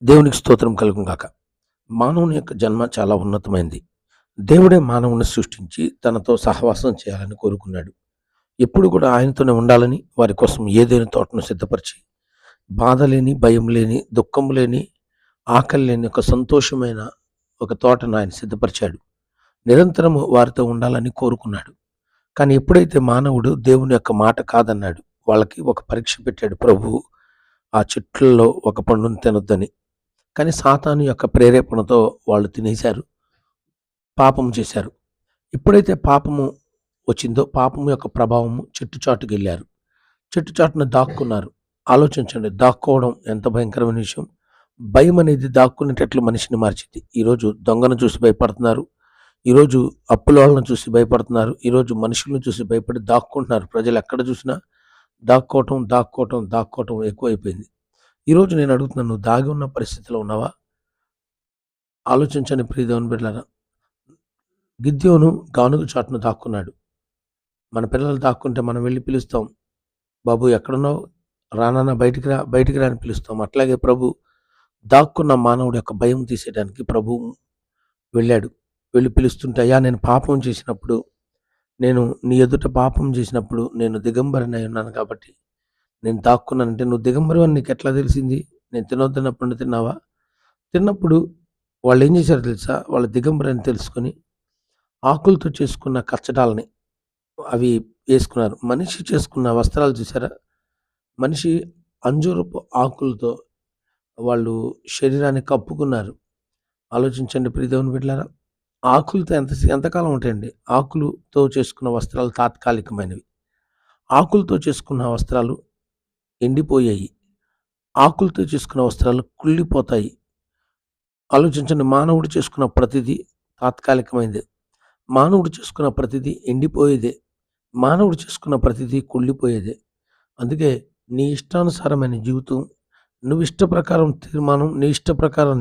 దేవునికి స్తోత్రం కలుగును గాక. మానవుని యొక్క జన్మ చాలా ఉన్నతమైంది. దేవుడే మానవుని సృష్టించి తనతో సహవాసం చేయాలని కోరుకున్నాడు. ఎప్పుడు కూడా ఆయనతోనే ఉండాలని వారి కోసం ఏదైనా తోటను సిద్ధపరిచి, బాధ లేని, భయం లేని, దుఃఖం లేని, ఆకలి లేని ఒక సంతోషమైన ఒక తోటను ఆయన సిద్ధపరిచాడు. నిరంతరము వారితో ఉండాలని కోరుకున్నాడు. కానీ ఎప్పుడైతే మానవుడు దేవుని యొక్క మాట కాదన్నాడు, వాళ్ళకి ఒక పరీక్ష పెట్టాడు ప్రభువు. ఆ చెట్లలో ఒక పండును తినొద్దని. కానీ సాతాను యొక్క ప్రేరేపణతో వాళ్ళు తినేశారు. పాపం చేశారు. ఎప్పుడైతే పాపము వచ్చిందో, పాపము యొక్క ప్రభావము చెట్టు చాటుకెళ్ళారు. చెట్టు చాటున దాక్కున్నారు. ఆలోచించండి, దాక్కోవడం ఎంత భయంకరమైన విషయం. భయం అనేది దాక్కునేటట్లు మనిషిని మార్చిద్ది. ఈరోజు దొంగను చూసి భయపడుతున్నారు. ఈరోజు అప్పులోళ్ళను చూసి భయపడుతున్నారు. ఈరోజు మనుషులను చూసి భయపడి దాక్కుంటున్నారు. ప్రజలు ఎక్కడ చూసినా దాక్కోవటం, దాక్కోవటం, దాక్కోవటం ఎక్కువైపోయింది. ఈరోజు నేను అడుగుతున్నాను, నువ్వు దాగి ఉన్న పరిస్థితిలో ఉన్నావా? ఆలోచించండి ప్రియ దేవుని బిడ్డలారా. గిద్యోను గానుగ చాటున దాక్కున్నాడు. మన పిల్లలు దాక్కుంటే మనం వెళ్ళి పిలుస్తాం. బాబు ఎక్కడున్నావు? రా నాన్న, బయటికి రా, బయటికి రా అని పిలుస్తాం. అట్లాగే ప్రభు దాక్కున్న మానవుడి యొక్క భయం తీసేయడానికి ప్రభు వెళ్ళాడు. వెళ్ళి పిలుస్తుంటే, అయ్యా నేను పాపం చేసినప్పుడు, నేను నీ ఎదుట పాపం చేసినప్పుడు నేను దిగంబరినై ఉన్నాను కాబట్టి నేను దాక్కున్నానంటే, నువ్వు దిగంబరు అని నీకు ఎట్లా తెలిసింది? నేను తినొద్దన్నప్పుడు తిన్నావా? తిన్నప్పుడు వాళ్ళు ఏం చేశారో తెలుసా? వాళ్ళ దిగంబరి అని తెలుసుకొని ఆకులతో చేసుకున్న కచ్చడాలని అవి వేసుకున్నారు. మనిషి చేసుకున్న వస్త్రాలు చూసారా? మనిషి అంజూరపు ఆకులతో వాళ్ళు శరీరాన్ని కప్పుకున్నారు. ఆలోచించండి ప్రియ దేవుని బిడ్డలారా. ఆకులతో ఎంతకాలం ఉంటాయండి? ఆకులతో చేసుకున్న వస్త్రాలు తాత్కాలికమైనవి. ఆకులతో చేసుకున్న వస్త్రాలు ఎండిపోయాయి. ఆకులతో చేసుకున్న వస్త్రాలు కుళ్ళిపోతాయి. ఆలోచించండి, మానవుడు చేసుకున్న ప్రతిదీ తాత్కాలికమైనదే. మానవుడు చేసుకున్న ప్రతిదీ ఎండిపోయేదే. మానవుడు చేసుకున్న ప్రతిదీ కుళ్ళిపోయేదే. అందుకే నీ ఇష్టానుసారమైన జీవితం, నువ్వు ఇష్ట ప్రకారం తీర్మానం, నీ ఇష్ట ప్రకారం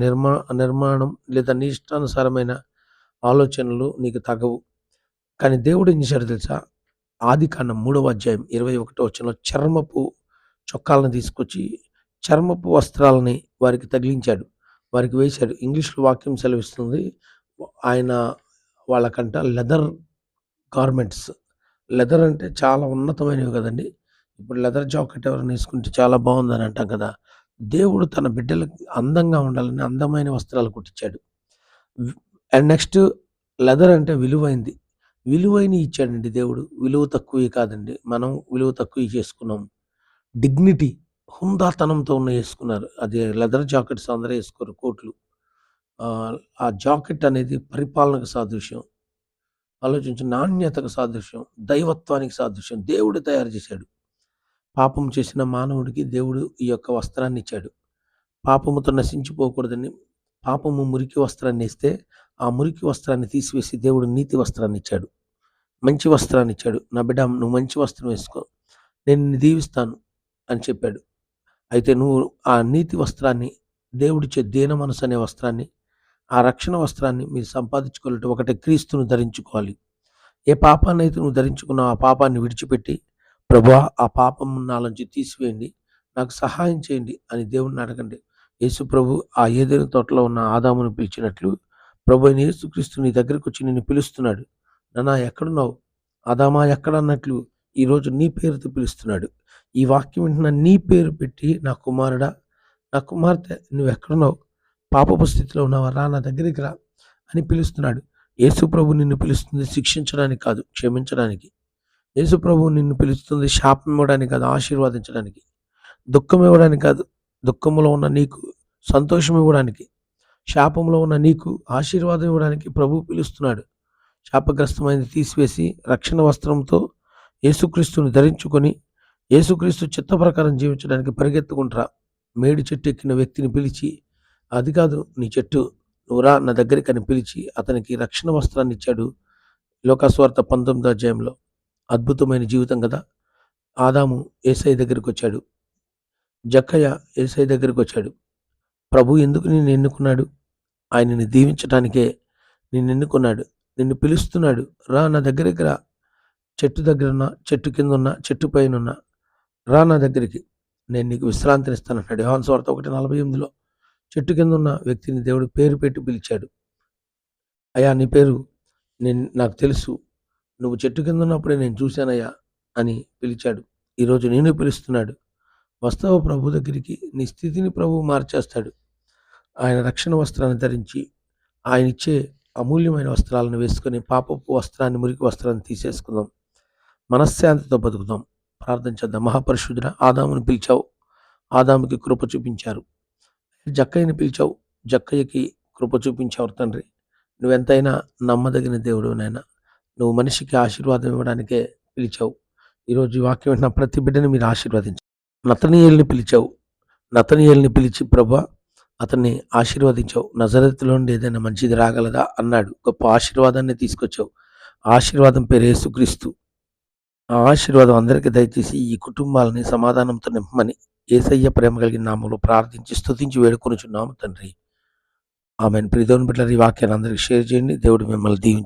నిర్మాణం లేదా నీ ఇష్టానుసారమైన ఆలోచనలు నీకు తగవు. కానీ దేవుడు ఏం చేశాడో తెలుసా? ఆదికాండం 3వ అధ్యాయం 21వ వచనంలో చర్మపు చొక్కాలను తీసుకొచ్చి చర్మపు వస్త్రాలని వారికి తగిలించాడు. వారికి వేశాడు. ఇంగ్లీష్‌లో వాక్యం సెలవిస్తుంది. ఆయన వాళ్ళకంట లెదర్ గార్మెంట్స్. లెదర్ అంటే చాలా ఉన్నతమైనవి కదండీ! ఇప్పుడు లెదర్ జాకెట్ ఎవరైనా వేసుకుంటే చాలా బాగుందని అంటాం కదా! దేవుడు తన బిడ్డలకి అందంగా ఉండాలని అందమైన వస్త్రాలు కుట్టించాడు. అండ్ నెక్స్ట్, లెదర్ అంటే విలువైంది. విలువైనయి ఇచ్చాడండి దేవుడు. విలువ తక్కువయి కాదండి. మనం విలువ తక్కువయి చేసుకున్నాం. డిగ్నిటీ, హుందాతనంతో ఉన్నయేసుకున్నారు. అది లెదర్ జాకెట్స్ అందరూ ఏసుకోరు, కోట్లు. ఆ జాకెట్ అనేది పరిపాలనకు సాదృశ్యం. ఆలోచించు, నాణ్యతకు సాదృశ్యం, దైవత్వానికి సాదృశ్యం. దేవుడు తయారు చేశాడు. పాపం చేసిన మానవుడికి దేవుడు ఈ యొక్క వస్త్రాన్నిచ్చాడు. పాపముతో నశించిపోకూడదని పాపము మురికి వస్త్రాన్నేస్తే, ఆ మురికి వస్త్రాన్ని తీసివేసి దేవుడు నీతి వస్త్రాన్నిచ్చాడు. మంచి వస్త్రాన్నిచ్చాడు. నా బిడ్డ, నువ్వు మంచి వస్త్రం వేసుకో, నేను నిన్ను దీవిస్తాను అని చెప్పాడు. అయితే నువ్వు ఆ నీతి వస్త్రాన్ని, దేవుడిచ్చే దీన మనసు అనే వస్త్రాన్ని, ఆ రక్షణ వస్త్రాన్ని మీరు సంపాదించుకోవాలంటే ఒకటే, క్రీస్తును ధరించుకోవాలి. ఏ పాపాన్నైతే నువ్వు ధరించుకున్నావో ఆ పాపాన్ని విడిచిపెట్టి, ప్రభువా ఆ పాపం నాలోంచి తీసివేయండి, నాకు సహాయం చేయండి అని దేవుడిని అడగండి. యేసు ప్రభు ఆ ఏదెను తోటలో ఉన్న ఆదామును పిలిచినట్లు ప్రభు అయిన యేసుక్రీస్తు నీ దగ్గరికి వచ్చి నిన్ను పిలుస్తున్నాడు. నాన్నా ఎక్కడున్నావు? ఆదామా ఎక్కడ అన్నట్లు ఈరోజు నీ పేరుతో పిలుస్తున్నాడు. ఈ వాక్యం వింటున్న నీ పేరు పెట్టి, నా కుమారుడా, నా కుమార్తె, నువ్వెక్కడున్నావు? పాపపు స్థితిలో ఉన్నావా? రా, నా దగ్గరికి రా అని పిలుస్తున్నాడు. యేసు ప్రభు నిన్ను పిలుస్తుంది శిక్షించడానికి కాదు, క్షమించడానికి. యేసు ప్రభు నిన్ను పిలుస్తుంది శాపం ఇవ్వడానికి కాదు, ఆశీర్వదించడానికి. దుఃఖం ఇవ్వడానికి కాదు, దుఃఖంలో ఉన్న నీకు సంతోషం ఇవ్వడానికి. శాపంలో ఉన్న నీకు ఆశీర్వాదం ఇవ్వడానికి ప్రభు పిలుస్తున్నాడు. శాపగ్రస్తమైనది తీసివేసి రక్షణ వస్త్రంతో యేసుక్రీస్తుని ధరించుకొని యేసుక్రీస్తు చిత్త ప్రకారం జీవించడానికి పరిగెత్తుకుంటారా. మేడి చెట్టు ఎక్కిన వ్యక్తిని పిలిచి, అది కాదు నీ చెట్టు, నువ్వు రా నా దగ్గరికి అని పిలిచి అతనికి రక్షణ వస్త్రాన్ని ఇచ్చాడు. లోకాసువార్త 19వ అధ్యాయంలో. అద్భుతమైన జీవితం కదా! ఆదాము యేసయ్య దగ్గరికి వచ్చాడు. జక్కయ్య యేసయ్య దగ్గరికి వచ్చాడు. ప్రభు ఎందుకు నిన్ను ఎన్నుకున్నాడు? ఆయనని దీవించటానికే నిన్ను ఎన్నుకున్నాడు. నిన్ను పిలుస్తున్నాడు. రా నా దగ్గరికి రా. చెట్టు దగ్గరున్నా, చెట్టు కిందున్నా, చెట్టు పైనున్నా, రా నా దగ్గరికి, నేను నీకు విశ్రాంతినిస్తాను అన్నాడు. యోహాను సువార్త 1:48లో. చెట్టు కింద ఉన్న వ్యక్తిని దేవుడు పేరు పెట్టి పిలిచాడు. అయ్యా నీ పేరు నాకు తెలుసు, నువ్వు చెట్టు కింద ఉన్నప్పుడే నేను చూశానయ్యా అని పిలిచాడు. ఈరోజు నేను పిలుస్తున్నాడు. వస్తావు ప్రభు దగ్గరికి, నీ స్థితిని ప్రభువు మార్చేస్తాడు. ఆయన రక్షణ వస్త్రాన్ని ధరించి, ఆయన ఇచ్చే అమూల్యమైన వస్త్రాలను వేసుకొని పాపపు వస్త్రాన్ని, మురికి వస్త్రాన్ని తీసేసుకుందాం. మనశ్శాంతితో బతుకుదాం. ప్రార్థన చేద్దాం. మహాపరిశుద్ధుడా, ఆదాముని పిలిచావు, ఆదాముకి కృప చూపించారు. జక్కయ్యని పిలిచావు, జక్కయ్యకి కృప చూపించావు తండ్రి. నువ్వెంతైనా నమ్మదగిన దేవుడు నాయన. నువ్వు మనిషికి ఆశీర్వాదం ఇవ్వడానికే పిలిచావు. ఈరోజు ఈ వాక్యం విన్న ప్రతి బిడ్డని మీరు ఆశీర్వదించు. నతనీయేలుని పిలిచావు, నతనీయేలుని పిలిచి ప్రభా అతన్ని ఆశీర్వదించావు. నజరేతులో నుండి ఏదైనా మంచిది రాగలదా అన్నాడు. గొప్ప ఆశీర్వాదాన్ని తీసుకొచ్చావు. ఆశీర్వాదం పేరు యేసుక్రీస్తు. ఆ ఆశీర్వాదం అందరికీ దయచేసి ఈ కుటుంబాలని సమాధానంతో నింపమని యేసయ్య ప్రేమ కలిగిన నామంలో ప్రార్థించి స్తుతించి వేడుకొనుచున్నాము తండ్రి. ఆమెన్. ప్రియదేవుని బిడ్డలారా, ఈ వాక్యాన్ని అందరికీ షేర్ చేయండి. దేవుడు మిమ్మల్ని దీవించి